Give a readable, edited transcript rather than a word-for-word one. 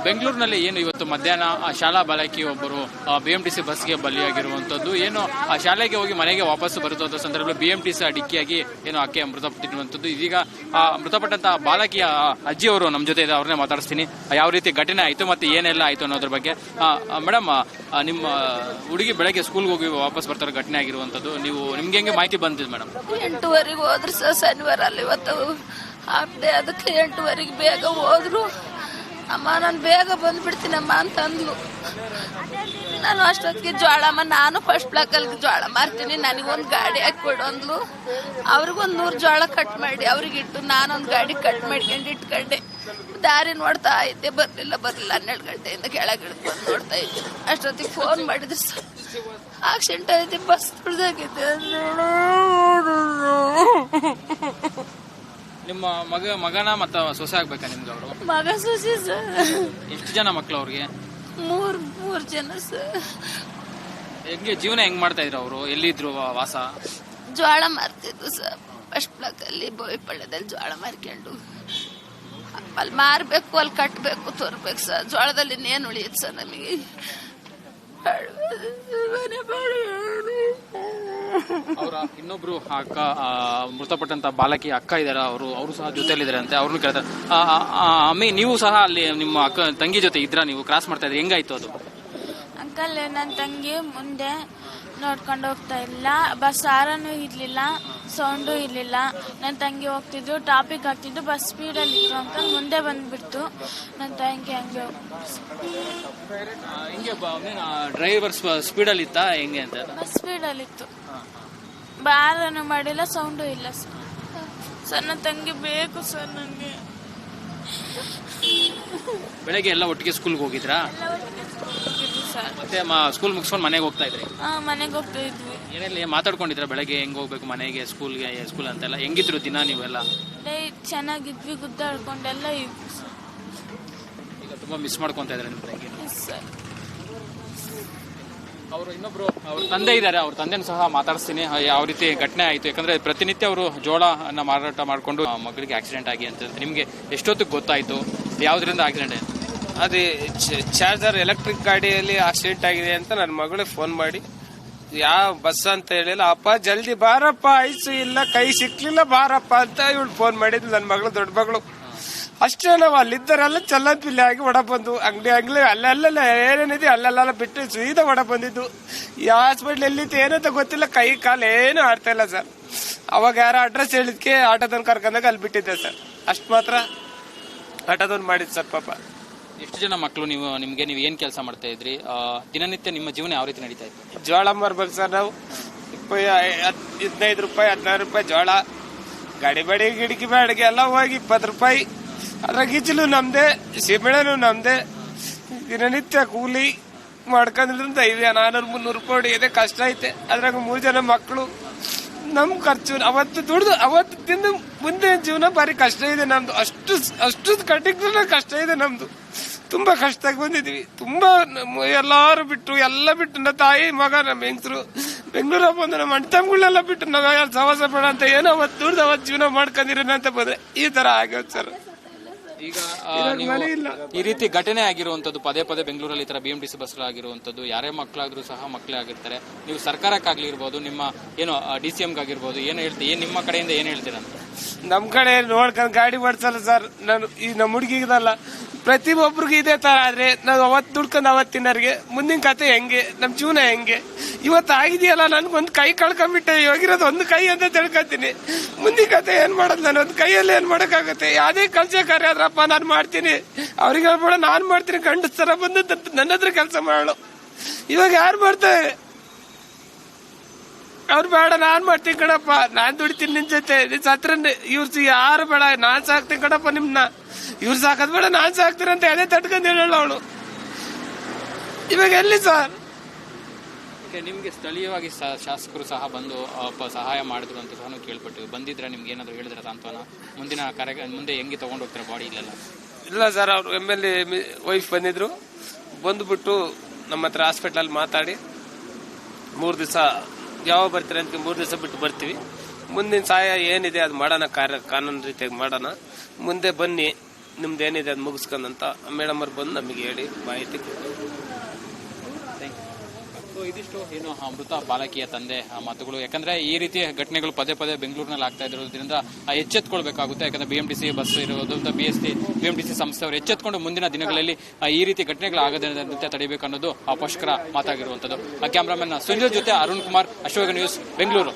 ಬೆಂಗಳೂರಿನಲ್ಲಿ ಏನು ಇವತ್ತು ಮಧ್ಯಾಹ್ನ ಶಾಲಾ ಬಾಲಕಿ ಒಬ್ಬರು BMTC ಬಸ್ಗೆ ಬಲಿಯಾಗಿರುವಂತದ್ದು, ಏನು ಆ ಶಾಲೆಗೆ ಹೋಗಿ ಮನೆಗೆ ವಾಪಸ್ ಬರುವಂತ ಸಂದರ್ಭದಲ್ಲಿ BMTC ಡಿಕ್ಕಿಯಾಗಿ ಏನು ಆಕೆ ಮೃತಪಟ್ಟಿರುವಂತದ್ದು. ಇದೀಗ ಮೃತಪಟ್ಟಂತಹ ಬಾಲಕಿಯ ಅಜ್ಜಿಯವರು ನಮ್ಮ ಜೊತೆ ಇದೆ, ಅವ್ರನ್ನೇ ಮಾತಾಡಿಸ್ತೀನಿ. ಯಾವ ರೀತಿ ಘಟನೆ ಆಯ್ತು ಮತ್ತೆ ಏನೆಲ್ಲ ಆಯ್ತು ಅನ್ನೋದ್ರ ಬಗ್ಗೆ. ಮೇಡಮ್, ನಿಮ್ಮ ಹುಡುಗಿ ಬೆಳಗ್ಗೆ ಸ್ಕೂಲ್ಗೆ ಹೋಗಿ ವಾಪಸ್ ಬರ್ತಾರೆ, ಘಟನೆ ಆಗಿರುವಂತದ್ದು, ನಿಮ್ಗೆ ಹೆಂಗೆ ಮಾಹಿತಿ ಬಂದಿದೆ ಮೇಡಮ್? 8:00 ಹೋದ್ರು ಸರ್, ಶನಿವಾರ ಅಲ್ಲಿ ಇವತ್ತು ಹಾಫ್ ಡೇ, ಅದಕ್ಕೆ 8:00 ಬೇಗ ಹೋದ್ರು. ಅಮ್ಮ ನಾನು ಬೇಗ ಬಂದ್ಬಿಡ್ತೀನಮ್ಮ ಅಂತ ಅಂದ್ಲು. ನಾನು ಅಷ್ಟೊತ್ತಿಗೆ ಜೋಳಮ್ಮ, ನಾನು ಫಸ್ಟ್ ಬ್ಲಾಕಲ್ಲಿ ಜೋಳ ಮಾರ್ತೀನಿ, ನನಗೊಂದು ಗಾಡಿ ಹಾಕಿಕೊಡು ಅಂದ್ಲು. ಅವ್ರಿಗೊಂದು 100 ಜೋಳ ಕಟ್ ಮಾಡಿ ಅವ್ರಿಗಿಟ್ಟು ನಾನೊಂದು ಗಾಡಿ ಕಟ್ ಮಾಡ್ಕೊಂಡು ಇಟ್ಕೊಂಡೆ. ದಾರಿ ನೋಡ್ತಾ ಇದ್ದೆ, ಬರ್ಲಿಲ್ಲ 12 ಗಂಟೆಯಿಂದ ಕೆಳಗೆ ಇಳ್ಕೊಂಡು ನೋಡ್ತಾ ಇದ್ದೆ. ಅಷ್ಟೊತ್ತಿಗೆ ಫೋನ್ ಮಾಡಿದ್ರು ಸರ್, ಆಕ್ಸಿಡೆಂಟ್ ಐತೆ, ಬಸ್ ತುಳಿದಾಗಿದೆ. ನಿಮ್ಮ ಮಗನ ಮತ್ತ ಸೊಸೆ ಆಗ್ಬೇಕಾ ನಿಮ್ಗೆ? ಅವರು ಮಗ ಸೊಸೆ ಸರ್. ಎಷ್ಟು ಜನ ಮಕ್ಳು ಅವ್ರಿಗೆ? ಮೂರು ಜನ ಸರ್. ಹೆಂಗೆ ಜೀವನ ಹೆಂಗ್ ಮಾಡ್ತಾ ಇದ್ರು ಅವರು? ಎಲ್ಲಿದ್ರು ವಾಸ? ಜೋಳ ಮಾರ್ತಿದ್ರು ಸರ್, ಫಸ್ಟ್ ಬ್ಲಾಕ್ ಅಲ್ಲಿ ಬೋಯಿಪಳ್ಯದಲ್ಲಿ ಜೋಳ ಮಾರ್ಕೊಂಡು ಅಲ್ಲಿ ಮಾರ್ಬೇಕು, ಅಲ್ಲಿ ಕಟ್ಟಬೇಕು, ತೋರ್ಬೇಕು ಸರ್. ಜೋಳದಲ್ಲಿ ಇನ್ನೇನು ಉಳಿಯುತ್ತೆ ಸರ್ ನಮಗೆ? ಅವರ ಇನ್ನೊಬ್ರು ಅಕ್ಕ, ಮೃತಪಟ್ಟಂತ ಬಾಲಕಿ ಅಕ್ಕ ಇದಾರ, ಅವರು ಸಹ ಜೊತೆಲಿದ್ದಾರೆ ಅಂತೆ. ಅವ್ರನ್ನು ಕೇಳ್ತಾರೆ. ಅಮ್ಮಿ, ನೀವು ಸಹ ಅಲ್ಲಿ ನಿಮ್ಮ ಅಕ್ಕ ತಂಗಿ ಜೊತೆ ಇದ್ರ? ನೀವು ಕ್ರಾಸ್ ಮಾಡ್ತಾ ಇದ್ರಿ, ಹೆಂಗಾಯ್ತು ಅದು? ಅಂಕಲ್, ನನ್ನ ತಂಗಿ ಮುಂದೆ ನೋಡ್ಕೊಂಡು ಹೋಗ್ತಾ ಇಲ್ಲ, ಬಸ್ ಆರನೂ ಇರ್ಲಿಲ್ಲ, ಸೌಂಡು ಇರ್ಲಿಲ್ಲ. ನನ್ನ ತಂಗಿ ಹೋಗ್ತಿದ್ರು, ಟ್ರಾಫಿಕ್ ಆಗ್ತಿದ್ದು, ಬಸ್ ಸ್ಪೀಡಲ್ಲಿ ಇತ್ತು. ಅಂಕಲ್ ಮುಂದೆ ಬಂದ್ಬಿಡ್ತು, ನನ್ನ ತಂಗಿ ಹಂಗೆ ಡ್ರೈವರ್ ಸ್ಪೀಡಲ್ಲಿ ಇತ್ತಾ ಹೆಂಗೆ ಅಂತ? ಬಸ್ ಸ್ಪೀಡಲ್ಲಿ ಇತ್ತು, ಬಾರನು ಮಾಡಿಲ್ಲ, ಸೌಂಡು ಇಲ್ಲ ಸರ್. ನನ್ನ ತಂಗಿ ಬೇಕು ಸರ್ ನನಗೆ. ಬೆಳಗ್ಗೆ ಎಲ್ಲ ಒಟ್ಟಿಗೆ ಸ್ಕೂಲ್ಗೆ ಹೋಗಿದ್ರಾ? ಸರ್ ಮತ್ತೆ ಸ್ಕೂಲ್ ಮುಗಿಸ್ಕೊಂಡು ಮನೆಗೆ ಹೋಗ್ತಾ ಇದ್ರಿ? ಮನೆಗೆ ಹೋಗ್ತಾ ಇದ್ವಿ. ಏನೆಲ್ಲ ಮಾತಾಡ್ಕೊಂಡಿದ್ರ ಬೆಳಗ್ಗೆ ಹೆಂಗ್ ಹೋಗ್ಬೇಕು ಮನೆಗೆ, ಸ್ಕೂಲ್ ಅಂತೆಲ್ಲ? ಹೆಂಗಿದ್ರು ದಿನ ನೀವೆಲ್ಲ? ಚೆನ್ನಾಗಿದ್ವಿ, ಗುದ್ದಾಡ್ಕೊಂಡೆಲ್ಲ ಇದ್ವಿ. ಈಗ ತುಂಬಾ ಮಿಸ್ ಮಾಡ್ಕೊಂತ ಇದ್ರೆ ನಿಮ್ಮ ತಂಗಿ? ಅವರು ಇನ್ನೊಬ್ರು ಅವ್ರ ತಂದೆ ಇದ್ದಾರೆ, ಅವ್ರ ತಂದೆನೂ ಸಹ ಮಾತಾಡಿಸ್ತೀನಿ ಯಾವ ರೀತಿ ಘಟನೆ ಆಯಿತು. ಯಾಕಂದ್ರೆ ಪ್ರತಿನಿತ್ಯ ಅವರು ಜೋಳ ಅನ್ನ ಮಾರಾಟ ಮಾಡಿಕೊಂಡು ಮಗಳಿಗೆ ಆಕ್ಸಿಡೆಂಟ್ ಆಗಿ ಅಂತ. ನಿಮ್ಗೆ ಎಷ್ಟೊತ್ತಿಗೆ ಗೊತ್ತಾಯ್ತು ಯಾವ್ದ್ರಿಂದ ಆಕ್ಸಿಡೆಂಟ್ ಆಯ್ತು? ಅದೇ ಚಾರ್ಜರ್ ಎಲೆಕ್ಟ್ರಿಕ್ ಗಾಡಿಯಲ್ಲಿ ಆಕ್ಸಿಡೆಂಟ್ ಆಗಿದೆ ಅಂತ ನನ್ನ ಮಗಳಿಗೆ ಫೋನ್ ಮಾಡಿ, ಯಾವ ಬಸ್ ಅಂತ ಹೇಳಿಲ್ಲ, ಅಪ್ಪ ಜಲ್ದಿ ಬಾರಪ್ಪ, ಐಸು ಇಲ್ಲ, ಕೈ ಸಿಕ್ಲಿಲ್ಲ, ಬಾರಪ್ಪ ಅಂತ ಇವಳು ಫೋನ್ ಮಾಡಿದ್ಲು ನನ್ನ ಮಗಳು, ದೊಡ್ಡ ಮಗಳು. ಅಷ್ಟೇ, ನಾವು ಅಲ್ಲಿದ್ದರೆಲ್ಲ ಚಲ್ಲಪಿಲ್ಲಿ ಆಗಿ ಒಡ ಬಂದು ಅಂಗಡಿ ಅಲ್ಲೆಲ್ಲ ಏನೇನಿದೆ ಅಲ್ಲೆಲ್ಲ ಬಿಟ್ಟು ಸೀದಾ ಒಡ ಬಂದಿದ್ದು. ಈ ಹಾಸ್ಪಿಟ್ಲ್ ಎಲ್ಲಿತ್ತು ಏನಂತ ಗೊತ್ತಿಲ್ಲ, ಕೈ ಕಾಲು ಏನು ಆಡ್ತಾ ಇಲ್ಲ ಸರ್. ಅವಾಗ ಯಾರೋ ಅಡ್ರೆಸ್ ಹೇಳಿದ್ಕೆ ಆಟೋದವ್ನು ಕರ್ಕೊಂಡಾಗ ಅಲ್ಲಿ ಬಿಟ್ಟಿದ್ದೆ ಸರ್, ಅಷ್ಟು ಮಾತ್ರ ಆಟೋದವ್ನು ಮಾಡಿದ್ ಸರ್. ಪಾಪ. ಎಷ್ಟು ಜನ ಮಕ್ಕಳು ನಿಮ್ಗೆ? ನೀವು ಏನ್ ಕೆಲಸ ಮಾಡ್ತಾ ಇದ್ರಿ? ದಿನನಿತ್ಯ ನಿಮ್ಮ ಜೀವನ ಯಾವ ರೀತಿ ನಡೀತಾ ಇತ್ತು? ಜೋಳ ಮಾರ್ಬೇಕು ಸರ್ ನಾವು. 15 ರೂಪಾಯಿ 16 ರೂಪಾಯಿ ಜೋಳ, ಗಾಡಿ ಬಾಡಿಗೆ ಗಿಡಕಿ ಬಾಡಿಗೆ ಎಲ್ಲ ಹೋಗಿ 20 ರೂಪಾಯಿ. ಅದ್ರಾಗ ಈಚಲು ನಮ್ದೆ, ಸೀಮೆಣ್ಣೆನೂ ನಮ್ದೆ. ದಿನನಿತ್ಯ ಕೂಲಿ ಮಾಡ್ಕೊಂಡ್ರಿಂದ 400-300 ರೂಪಾಯಿ ಇದೆ, ಕಷ್ಟ ಐತೆ. ಅದ್ರಾಗ 3 ಜನ ಮಕ್ಕಳು, ನಮ್ ಖರ್ಚು ಅವತ್ತು ದುಡ್ದು ಅವತ್ತು ತಿಂದು ಮುಂದೆ ಜೀವನ ಭಾರಿ ಕಷ್ಟ ಇದೆ ನಮ್ದು. ಅಷ್ಟು ಕಟ್ಟಿಗೆ ಕಷ್ಟ ಇದೆ ನಮ್ದು, ತುಂಬಾ ಕಷ್ಟಕ್ಕೆ ಬಂದಿದ್ವಿ. ತುಂಬಾ ಎಲ್ಲಾರು ಬಿಟ್ಟು ಎಲ್ಲ ಬಿಟ್ಟು, ನನ್ನ ತಾಯಿ ಮಗ ನಮ್ಮ ಹೆಂಗಸರು ಬೆಂಗಳೂರ ಬಂದು ನಮ್ಮ ಅಣ್ತಮ್ಗಳೆಲ್ಲ ಬಿಟ್ಟು ನಾವು ಯಾರು ಸವಾಸ ಬೇಡ ಅಂತ ಏನೋ ಅವತ್ತು ದುಡ್ದು ಅವತ್ತು ಜೀವನ ಮಾಡ್ಕೊಂಡಿರೋಣ ಅಂತ ಬಂದ್ರೆ ಈ ತರ ಆಗ್ಯದ ಸರ್. ಈಗ ಈ ರೀತಿ ಘಟನೆ ಆಗಿರುವಂತದ್ದು ಪದೇ ಪದೇ ಬೆಂಗಳೂರಲ್ಲಿ ಈ ತರ BMTC ಬಸ್ ಆಗಿರುವಂತದ್ದು, ಯಾರೇ ಮಕ್ಕಳಾದ್ರೂ ಸಹ ಮಕ್ಕಳೇ ಆಗಿರ್ತಾರೆ. ನೀವು ಸರ್ಕಾರಕ್ಕಾಗಿರ್ಬೋದು, ನಿಮ್ಮ ಏನು DCM ಆಗಿರ್ಬೋದು, ಏನ್ ಹೇಳ್ತೀವಿ, ನಿಮ್ಮ ಕಡೆಯಿಂದ ಏನ್ ಹೇಳ್ತೀರಾ? ನಮ್ ಕಡೆ ನೋಡ್ಕೊಂಡು ಗಾಡಿ ಓಡಿಸಲ್ಲ ಸರ್. ನಾನು ಈ ನಮ್ಮ ಹುಡುಗಿಗದಲ್ಲ, ಪ್ರತಿಯೊಬ್ಬರಿಗೂ ಇದೇ ತರ ಆದ್ರೆ ನಾವು ಅವತ್ತು ದುಡ್ಕೊಂಡು ಅವತ್ತು ತಿನ್ನೋರಿಗೆ ಮುಂದಿನ ಕತೆ ಹೆಂಗೆ, ನಮ್ ಜೀವನ ಹೆಂಗೆ? ಇವತ್ತು ಆಗಿದೆಯಲ್ಲ, ನನ್ಗೊಂದು ಕೈ ಕಳ್ಕೊಂಡ್ಬಿಟ್ಟೆ, ಹೋಗಿರೋದು ಒಂದು ಕೈ ಅಂತ ತಿಳ್ಕೊತೀನಿ. ಮುಂದಿನ ಕತೆ ಏನ್ ಮಾಡೋದು? ನಾನು ಒಂದು ಕೈಯಲ್ಲಿ ಏನ್ ಮಾಡಕ್ಕಾಗತ್ತೆ? ಯಾವ್ದೇ ಕೆಲಸ ಕಾರ್ಯ ಆದ್ರಪ್ಪ ನಾನು ಮಾಡ್ತೀನಿ, ಅವ್ರಿಗೆ ಹೇಳ್ಬೇಡ ನಾನ್ ಮಾಡ್ತೀನಿ, ಗಂಡಸ್ತರ ಬಂದು ನನ್ನ ಹತ್ರ ಕೆಲಸ ಮಾಡಲು. ಇವಾಗ ಯಾರು ಮಾಡ್ತಾರೆ? ಅವ್ರು ಬೇಡ ನಾನ್ ಮಾಡ್ತೀನಿ ಕಣಪ್ಪ, ನಾನ್ ದುಡಿತೀನಿ ನಿನ್ ಜೊತೆ, ನಿನ್ ಸತ್ರ ಇವ್ರು ಯಾರು ಬೇಡ, ನಾನ್ ಸಾಕ್ತೀನಿ ಕಣಪ್ಪ ನಿಮ್ನ, ಇವ್ರು ಸಾಕದ್ ಬೇಡ ನಾನ್ ಸಾಕ್ತೀನಿ ಅಂತ ಎದೆ ತಟ್ಕೊಂಡ್ ಹೇಳಲ್ಲ ಅವಳು. ಇವಾಗ ಎಲ್ಲಿ ಸರ್? ನಿಮ್ಗೆ ಸ್ಥಳೀಯವಾಗಿ ಶಾಸಕರು ಸಹ ಬಂದು ಸಹಾಯ ಮಾಡಿದ್ರು ಅಂತ ಸಹ ಕೇಳ್ಪಟ್ಟು ಬಂದಿದ್ರೆ, ನಿಮ್ಗೆ ಏನಾದ್ರು ಹೇಳಿದ್ರೆ ಸಾಂತ್ವನ? ಮುಂದಿನ ಮುಂದೆ ಹೆಂಗೆ ತಗೊಂಡು ಹೋಗ್ತಾರೆ ಬಾಡಿ? ಇಲ್ಲ ಸರ್, ಅವ್ರು MLA ವೈಫ್ ಬಂದಿದ್ರು, ಬಂದ್ಬಿಟ್ಟು ನಮ್ಮ ಹತ್ರ ಹಾಸ್ಪಿಟಲ್ ಮಾತಾಡಿ 3 ದಿವಸ ಯಾವಾಗ ಬರ್ತೀರಿ ಅಂತ 3 ದಿವಸ ಬಿಟ್ಟು ಬರ್ತೀವಿ, ಮುಂದಿನ ಸಹಾಯ ಏನಿದೆ ಅದು ಮಾಡೋಣ, ಕಾನೂನು ರೀತಿಯಾಗಿ ಮಾಡೋಣ, ಮುಂದೆ ಬನ್ನಿ ನಿಮ್ದೇನಿದೆ ಅದು ಮುಗಿಸ್ಕೊಂಡಂತ ಮೇಡಮ್ ಅವ್ರು ಬಂದು ನಮಗೆ ಹೇಳಿ ಮಾಹಿತಿ ಕೊಟ್ಟರು. ಇದಿಷ್ಟು ಏನು ಮೃತ ಬಾಲಕಿಯ ತಂದೆ ಮಾತುಗಳು. ಯಾಕಂದ್ರೆ ಈ ರೀತಿ ಘಟನೆಗಳು ಪದೇ ಪದೇ ಬೆಂಗಳೂರಿನಲ್ಲಿ ಆಗ್ತಾ ಇರೋದ್ರಿಂದ ಎಚ್ಚೆತ್ಕೊಳ್ಬೇಕಾಗುತ್ತೆ. ಯಾಕಂದ್ರೆ ಬಿಎಂಟಿಸಿ ಬಸ್ ಇರೋದು ಬಿಎಂಟಿಸಿ ಸಂಸ್ಥೆಯವರು ಎಚ್ಚೆತ್ಕೊಂಡು ಮುಂದಿನ ದಿನಗಳಲ್ಲಿ ಈ ರೀತಿ ಘಟನೆಗಳು ಆಗದಂತೆ ತಡೆಯಬೇಕು ಅನ್ನೋದು ಪೋಷಕರ ಮಾತಾಗಿರುವಂತದ್ದು. ಕ್ಯಾಮರಾಮನ್ ಸುನಿಲ್ ಜೊತೆ ಅರುಣ್ ಕುಮಾರ್, ಅಶೋಕ ನ್ಯೂಸ್, ಬೆಂಗಳೂರು.